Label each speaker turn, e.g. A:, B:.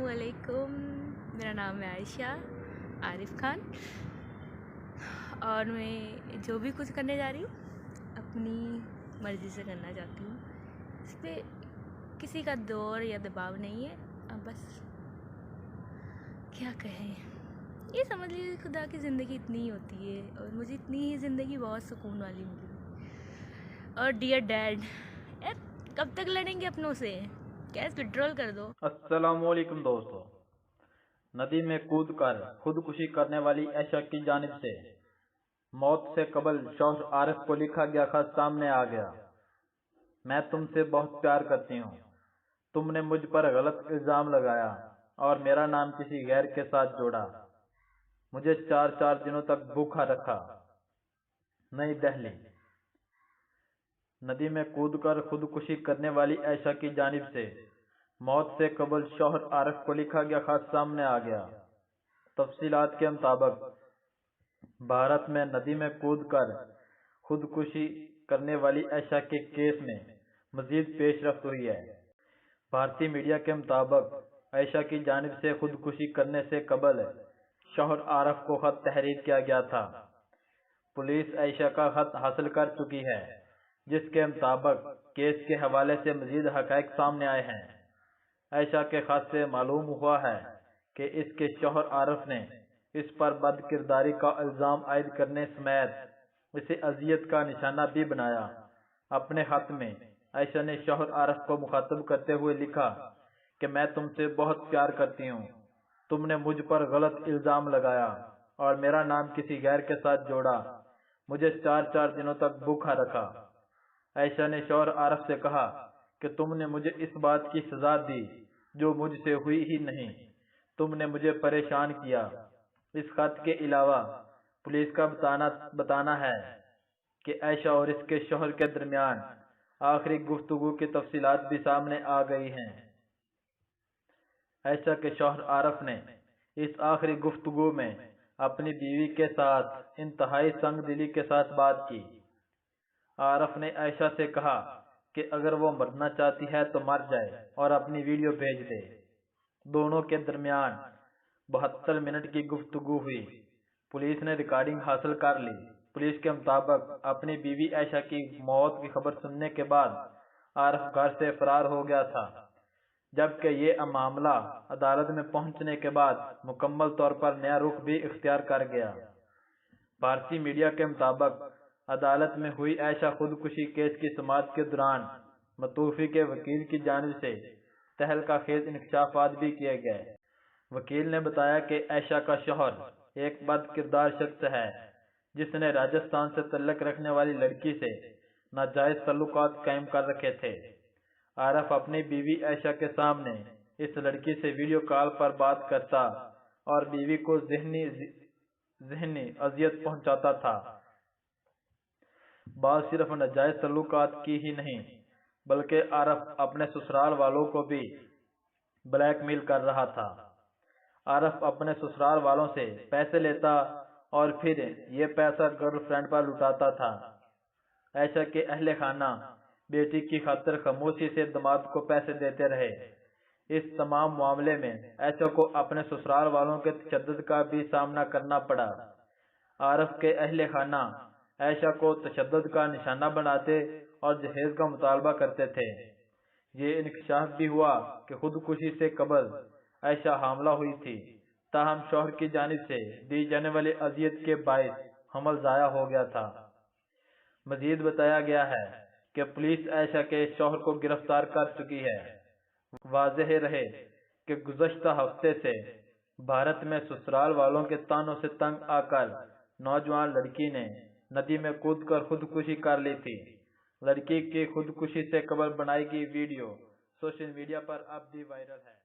A: अस्सलामुअलैकुम। मेरा नाम है आयशा आरिफ खान और मैं जो भी कुछ करने जा रही हूँ अपनी मर्ज़ी से करना चाहती हूँ। इस पर किसी का दौर या दबाव नहीं है। अब बस क्या कहें, ये समझ लीजिए खुदा की ज़िंदगी इतनी ही होती है और मुझे इतनी ही ज़िंदगी बहुत सुकून वाली मिली। और डियर डैड, यार कब तक लड़ेंगे अपनों से? कैश विड्रॉल कर दो।
B: अस्सलामुअलैकुम दोस्तों, नदी में कूदकर खुदकुशी करने वाली आयशा की जानिब से मौत से कबल शौहर आरिफ को लिखा गया खत सामने आ गया। मैं तुमसे बहुत प्यार करती हूँ। तुमने मुझ पर गलत इल्जाम लगाया और मेरा नाम किसी गैर के साथ जोड़ा। मुझे 4 दिनों तक भूखा रखा। नई दिल्ली। नदी में कूदकर खुदकुशी करने वाली आयशा की जानिब से मौत से कबल शौहर आरिफ को लिखा गया खत सामने आ गया। तफसीलात के मुताबिक भारत में नदी में कूदकर खुदकुशी करने वाली आयशा के केस में मजीद पेशरफ्त हुई है। भारतीय मीडिया के मुताबिक आयशा की जानिब से खुदकुशी करने से कबल शौहर आरिफ को खत तहरीर किया गया था। पुलिस आयशा का खत हासिल कर चुकी है, जिसके मुताबिक केस के हवाले से मजीद हक़ाइक़ सामने आए हैं। आयशा के खत से मालूम हुआ है कि इसके शौहर आरिफ ने इस पर बदकिरदारी का इल्जाम आयद करने समेत इसे अजियत का निशाना भी बनाया। अपने खत में आयशा ने शौहर आरिफ को मुखातब करते हुए लिखा कि मैं तुमसे बहुत प्यार करती हूँ। तुमने मुझ पर गलत इल्जाम लगाया और मेरा नाम किसी गैर के साथ जोड़ा। मुझे 4 दिनों तक भूखा रखा। आयशा ने शौहर आरिफ से कहा कि तुमने मुझे इस बात की सजा दी जो मुझसे हुई ही नहीं। तुमने मुझे परेशान किया। इस खत के अलावा पुलिस का बताना है कि आयशा और इसके शौहर के दरमियान आखिरी गुफ्तगू की तफसीलात भी सामने आ गई हैं। आयशा के शौहर आरिफ ने इस आखिरी गुफ्तगू में अपनी बीवी के साथ इंतहाई संगदिली के साथ बात की। आरिफ ने आयशा से कहा कि अगर वो मरना चाहती है तो मर जाए और अपनी वीडियो भेज दे। दोनों के दरमियान 72 मिनट की गुफ्तगू हुई। पुलिस ने रिकॉर्डिंग हासिल कर ली। पुलिस के मुताबिक अपनी बीवी आयशा की मौत की खबर सुनने के बाद आरिफ घर से फरार हो गया था, जबकि ये मामला अदालत में पहुंचने के बाद मुकम्मल तौर पर नया रुख भी इख्तियार कर गया। भारतीय मीडिया के मुताबिक अदालत में हुई आयशा खुदकुशी केस की समाअत के दौरान मतूफी के वकील की जानिब से तहलकाखेज इंकशाफात भी किए गए। वकील ने बताया कि आयशा का शौहर एक बदकिरदार शख्स है, जिसने राजस्थान से तल्लुक रखने वाली लड़की से नाजायज तल्लुकात कायम कर रखे थे। आरिफ अपनी बीवी आयशा के सामने इस लड़की से वीडियो कॉल पर बात करता और बीवी को ज़हनी अजियत पहुंचाता था। बात सिर्फ नाजायज तल्लुकात की ही नहीं, बल्कि आरिफ अपने ससुराल वालों को भी ब्लैकमेल कर रहा था। आरिफ अपने ससुराल वालों से पैसे लेता और फिर ये पैसा गर्लफ्रेंड पर लुटाता था। आयशा के अहले खाना बेटी की खातिर खामोशी से दामाद को पैसे देते रहे। इस तमाम मामले में आयशा को अपने ससुराल वालों के तशद्दुद का भी सामना करना पड़ा। आरिफ के अहले खाना आयशा को तशद्दुद का निशाना बनाते और जहेज का मुतालबा करते थे। ये इंकशाफ भी हुआ कि खुदकुशी से कबल आयशा हामला हुई थी, ताहम शौहर की जानिब से दी जाने वाली अजियत के बायस हमल जाया हो गया था। मजीद बताया गया है कि पुलिस आयशा के शौहर को गिरफ्तार कर चुकी है। वाज़ेह रहे कि गुज़श्ता हफ्ते से भारत में ससुराल वालों के तानों से तंग आकर नौजवान लड़की ने नदी में कूदकर खुदकुशी कर ली थी। लड़की की खुदकुशी से कबल बनाई गई वीडियो सोशल मीडिया पर अब भी वायरल है।